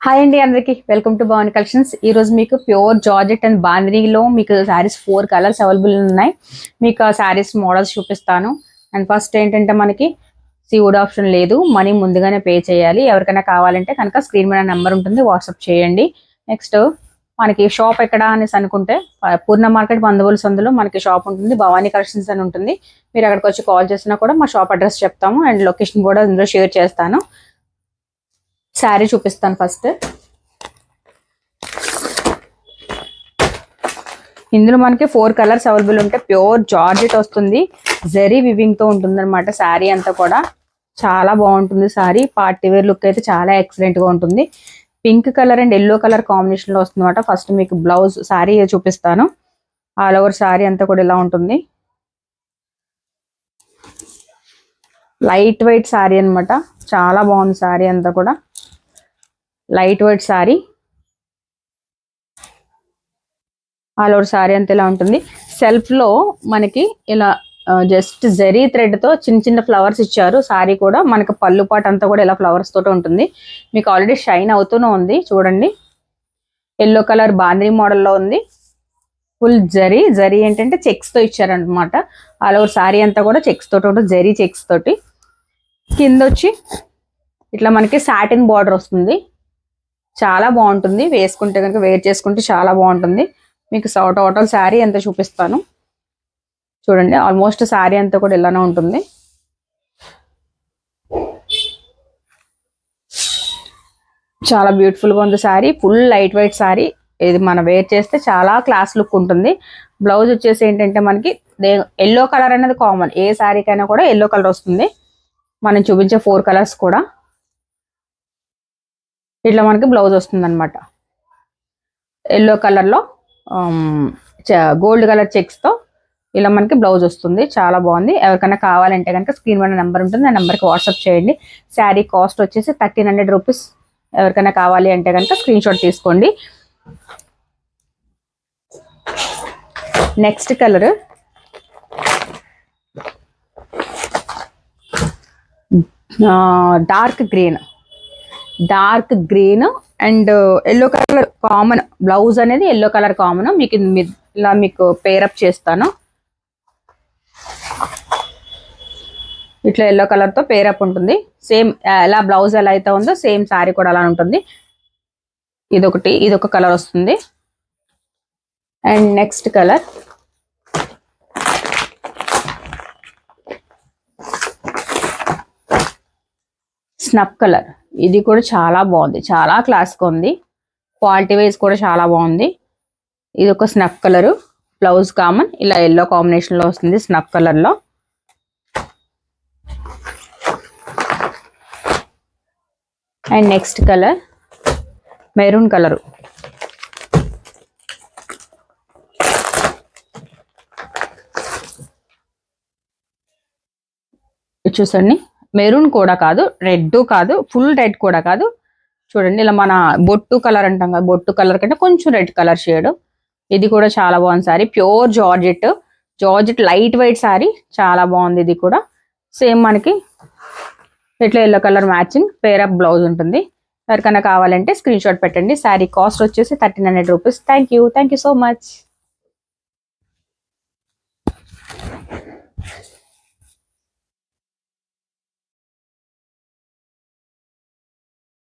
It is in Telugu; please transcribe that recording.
హాయ్ అండి అందరికి వెల్కమ్ టు భవాని కలెక్షన్స్. ఈ రోజు మీకు ప్యూర్ జార్జెట్ అండ్ బాందినీలో మీకు శారీస్ 4 కలర్స్ అవైలబుల్ ఉన్నాయి. మీకు ఆ శారీస్ మోడల్స్ చూపిస్తాను. అండ్ ఫస్ట్ ఏంటంటే మనకి సీవుడ్ ఆప్షన్ లేదు, మనీ ముందుగానే పే చేయాలి. ఎవరికైనా కావాలంటే కనుక స్క్రీన్ మీద నెంబర్ ఉంటుంది, వాట్సాప్ చేయండి. నెక్స్ట్ మనకి షాప్ ఎక్కడ అనేసి అనుకుంటే పూర్ణ మార్కెట్ బంధువుల సందులో మనకి షాప్ ఉంటుంది, భవానీ కలెక్షన్స్ అని ఉంటుంది. మీరు అక్కడికి వచ్చి కాల్ చేసినా కూడా మా షాప్ అడ్రస్ చెప్తాము అండ్ లొకేషన్ కూడా ఇందులో షేర్ చేస్తాను. శారీ చూపిస్తాను. ఫస్ట్ ఇందులో మనకి 4 కలర్స్ అవైలబుల్ ఉంటాయి. ప్యూర్ జార్జెట్ వస్తుంది, జరీ వివింగ్ తో ఉంటుంది అనమాట. శారీ అంతా కూడా చాలా బాగుంటుంది. శారీ పార్టీ వేర్ లుక్ అయితే చాలా ఎక్సలెంట్ గా ఉంటుంది. Pink colour and yellow colour combination లో వస్తుంది అనమాట. ఫస్ట్ మీకు బ్లౌజ్ శారీ చూపిస్తాను. ఆల్ ఓవర్ శారీ అంతా కూడా ఇలా ఉంటుంది. లైట్ వెయిట్ శారీ అనమాట, చాలా బాగుంది. శారీ అంతా కూడా light weight sari, all over sari అంతా ఇలా ఉంటుంది. సెల్ఫ్ లో మనకి ఇలా జస్ట్ జరీ థ్రెడ్ తో చిన్న చిన్న ఫ్లవర్స్ ఇచ్చారు. శారీ కూడా మనకి పళ్ళు పాటు అంతా కూడా ఇలా ఫ్లవర్స్ తోటి ఉంటుంది. మీకు ఆల్రెడీ షైన్ అవుతూనే ఉంది చూడండి. ఎల్లో కలర్ బాంద్రీ మోడల్లో ఉంది. ఫుల్ జరీ, జరీ ఏంటంటే చెక్స్ తో ఇచ్చారనమాట. ఆల్ ఓవర్ శారీ అంతా కూడా చెక్స్ తోటి ఉంటుంది, జరీ చెక్స్ తోటి. కింద వచ్చి ఇట్లా మనకి సాటిన్ బార్డర్ వస్తుంది. చాలా బాగుంటుంది, వేసుకుంటే కనుక వేర్ చేసుకుంటే చాలా బాగుంటుంది. మీకు టోటల్ శారీ ఎంత చూపిస్తాను చూడండి. ఆల్మోస్ట్ శారీ అంతా కూడా ఇలానే ఉంటుంది. చాలా బ్యూటిఫుల్ గా ఉంది sari. Full light weight sari. ఇది మనం వేర్ చేస్తే చాలా క్లాస్ లుక్ ఉంటుంది. బ్లౌజ్ వచ్చేసి ఏంటంటే మనకి ఎల్లో కలర్ అనేది కామన్, ఏ శారీకైనా కూడా ఎల్లో కలర్ వస్తుంది. మనం చూపించే 4 కలర్స్ కూడా ఇట్లా మనకి బ్లౌజ్ వస్తుంది అనమాట. ఎల్లో కలర్లో గోల్డ్ కలర్ చెక్స్ తో ఇలా మనకి బ్లౌజ్ వస్తుంది. చాలా బాగుంది. ఎవరికైనా కావాలంటే కనుక స్క్రీన్ మీద నెంబర్ ఉంటుంది, ఆ నెంబర్కి వాట్సాప్ చేయండి. శారీ కాస్ట్ వచ్చేసి 1300 రూపీస్. ఎవరికైనా కావాలి అంటే కనుక స్క్రీన్ షాట్ తీసుకోండి. Next colour dark green, dark green and yellow colour common. Blouse అనేది ఎల్లో కలర్ కామన్. మీకు ఇలా మీకు పేరప్ చేస్తాను. ఇట్లా ఎల్లో కలర్ తో పేరప్ ఉంటుంది. సేమ్ ఎలా బ్లౌజ్ ఎలా అయితే ఉందో సేమ్ శారీ కూడా అలా ఉంటుంది. ఇదొక కలర్ వస్తుంది. And next colour snuff colour. ఇది కూడా చాలా బాగుంది, చాలా క్లాస్గా ఉంది. క్వాలిటీ వైజ్ కూడా చాలా బాగుంది. ఇది ఒక స్నఫ్ కలరు. బ్లౌజ్ కామన్ ఇలా ఎల్లో కాంబినేషన్ లో వస్తుంది స్నఫ్ కలర్ లో. And next colour maroon colour. చూసండి, మెరూన్ కూడా కాదు, రెడ్ కాదు, ఫుల్ రెడ్ కూడా కాదు. చూడండి ఇలా మన బొట్టు కలర్ అంటాం కదా, బొట్టు కలర్ కంటే కొంచెం రెడ్ కలర్ షేడ్. ఇది కూడా చాలా బాగుంది sari. Pure georgette, georgette light weight sari, చాలా బాగుంది. ఇది కూడా సేమ్ మనకి ఇట్లా yellow colour matching pair up blouse ఉంటుంది. ఎవరికైనా కావాలంటే స్క్రీన్ షాట్ పెట్టండి. శారీ కాస్ట్ వచ్చేసి 1300 rupees. Thank you so much.